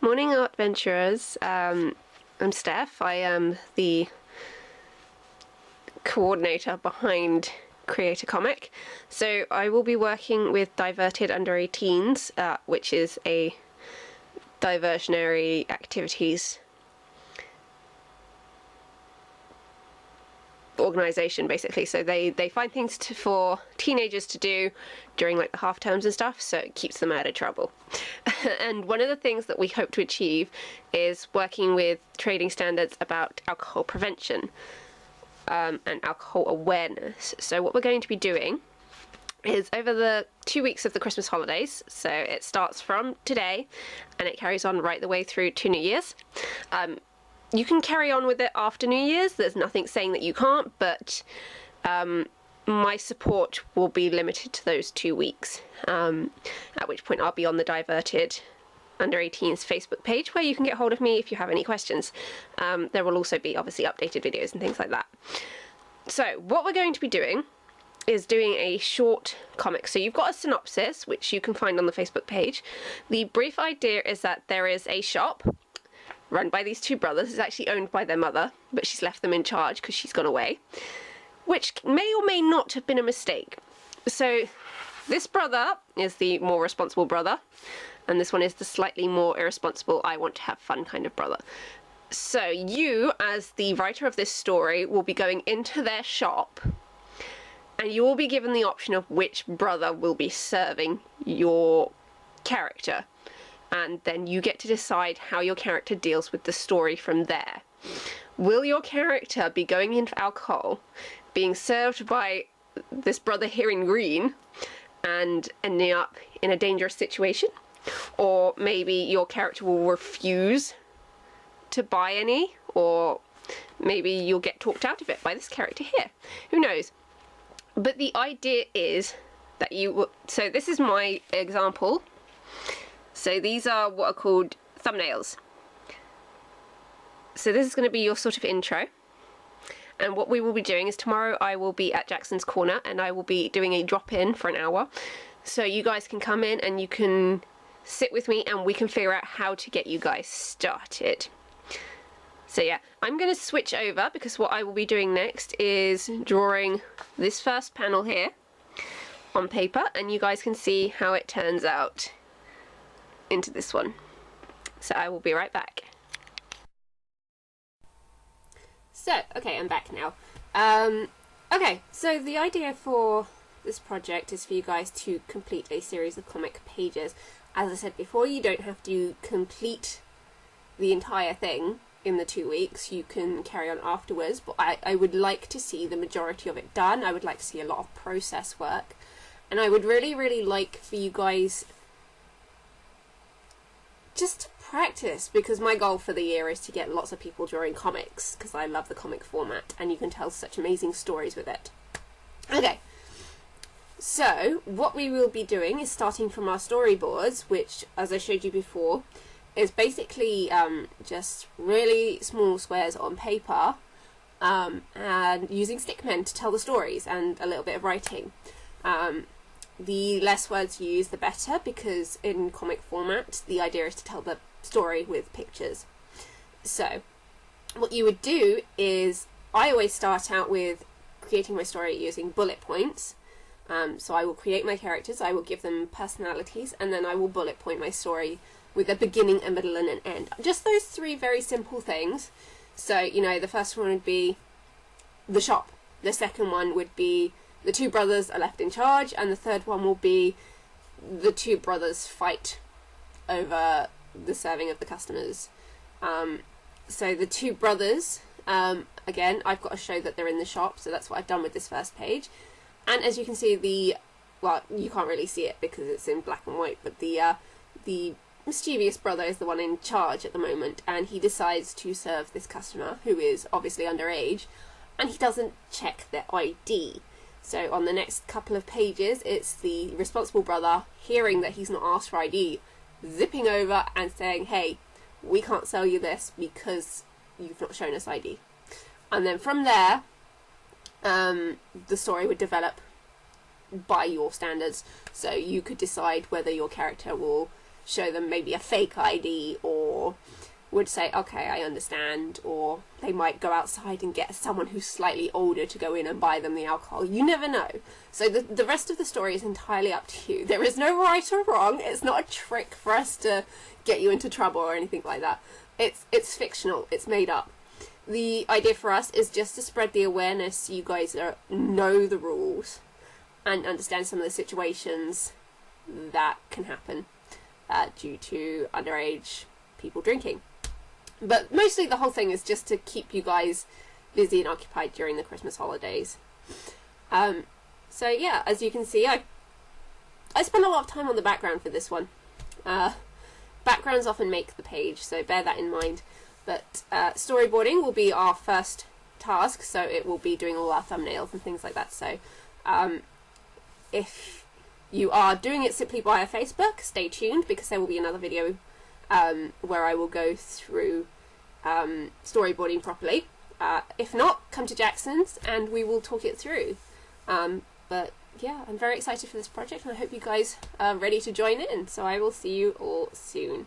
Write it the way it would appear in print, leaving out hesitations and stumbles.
Morning, ARTventures. I'm Steph. I am the coordinator behind Create a Comic. So I will be working with Diverted Under-18s, which is a diversionary activities organisation, basically. So they find things for teenagers to do during like the half terms and stuff, so it keeps them out of trouble. And one of the things that we hope to achieve is working with trading standards about alcohol prevention and alcohol awareness. So what we're going to be doing is over the 2 weeks of the Christmas holidays, so it starts from today and it carries on right the way through to New Year's. You can carry on with it after New Year's, there's nothing saying that you can't, but my support will be limited to those 2 weeks, at which point I'll be on the Diverted Under-18s Facebook page where you can get hold of me if you have any questions. There will also be obviously updated videos and things like that. So what we're going to be doing is doing a short comic. So you've got a synopsis, which you can find on the Facebook page. The brief idea is that there is a shop run by these two brothers. It's actually owned by their mother, but she's left them in charge because she's gone away, which may or may not have been a mistake. So this brother is the more responsible brother, and this one is the slightly more irresponsible, I want to have fun kind of brother. So you, as the writer of this story, will be going into their shop, and you will be given the option of which brother will be serving your character. And then you get to decide how your character deals with the story from there. Will your character be going in for alcohol, being served by this brother here in green, and ending up in a dangerous situation? Or maybe your character will refuse to buy any, or maybe you'll get talked out of it by this character here. Who knows? But the idea is that you will... So this is my example. So these are what are called thumbnails. So this is going to be your sort of intro. And what we will be doing is tomorrow I will be at Jackson's Corner and I will be doing a drop-in for an hour. So you guys can come in and you can sit with me and we can figure out how to get you guys started. So yeah, I'm going to switch over because what I will be doing next is drawing this first panel here on paper, and you guys can see how it turns out into this one. So I will be right back. So, okay, I'm back now. Okay, so the idea for this project is for you guys to complete a series of comic pages. As I said before, you don't have to complete the entire thing in the 2 weeks. You can carry on afterwards, but I would like to see the majority of it done. I would like to see a lot of process work. And I would really, really like for you guys just to practice, because my goal for the year is to get lots of people drawing comics, because I love the comic format and you can tell such amazing stories with it. Okay, so what we will be doing is starting from our storyboards, which, as I showed you before, is basically just really small squares on paper and using stick men to tell the stories and a little bit of writing. The less words you use the better, because in comic format the idea is to tell the story with pictures. So what you would do is, I always start out with creating my story using bullet points. So I will create my characters, I will give them personalities, and then I will bullet point my story with a beginning, a middle and an end. Just those three very simple things. So, you know, the first one would be the shop, the second one would be the two brothers are left in charge, and the third one will be the two brothers fight over the serving of the customers. So the two brothers, again, I've got to show that they're in the shop, so that's what I've done with this first page. And as you can see, well, you can't really see it because it's in black and white, but the mischievous brother is the one in charge at the moment, and he decides to serve this customer who is obviously underage, and he doesn't check their ID. So on the next couple of pages, it's the responsible brother hearing that he's not asked for ID, zipping over and saying, hey, we can't sell you this because you've not shown us ID. And then from there, the story would develop by your standards. So you could decide whether your character will show them maybe a fake ID, or would say, okay, I understand, or they might go outside and get someone who's slightly older to go in and buy them the alcohol. You never know. So the rest of the story is entirely up to you. There is no right or wrong. It's not a trick for us to get you into trouble or anything like that. It's fictional. It's made up. The idea for us is just to spread the awareness so you guys know the rules and understand some of the situations that can happen due to underage people drinking. But mostly the whole thing is just to keep you guys busy and occupied during the Christmas holidays. So yeah, as you can see, I spent a lot of time on the background for this one. Backgrounds often make the page, so bear that in mind. But storyboarding will be our first task, so it will be doing all our thumbnails and things like that. So if you are doing it simply via Facebook, stay tuned, because there will be another video where I will go through storyboarding properly. If not, come to Jackson's and we will talk it through. But yeah, I'm very excited for this project, and I hope you guys are ready to join in. So I will see you all soon.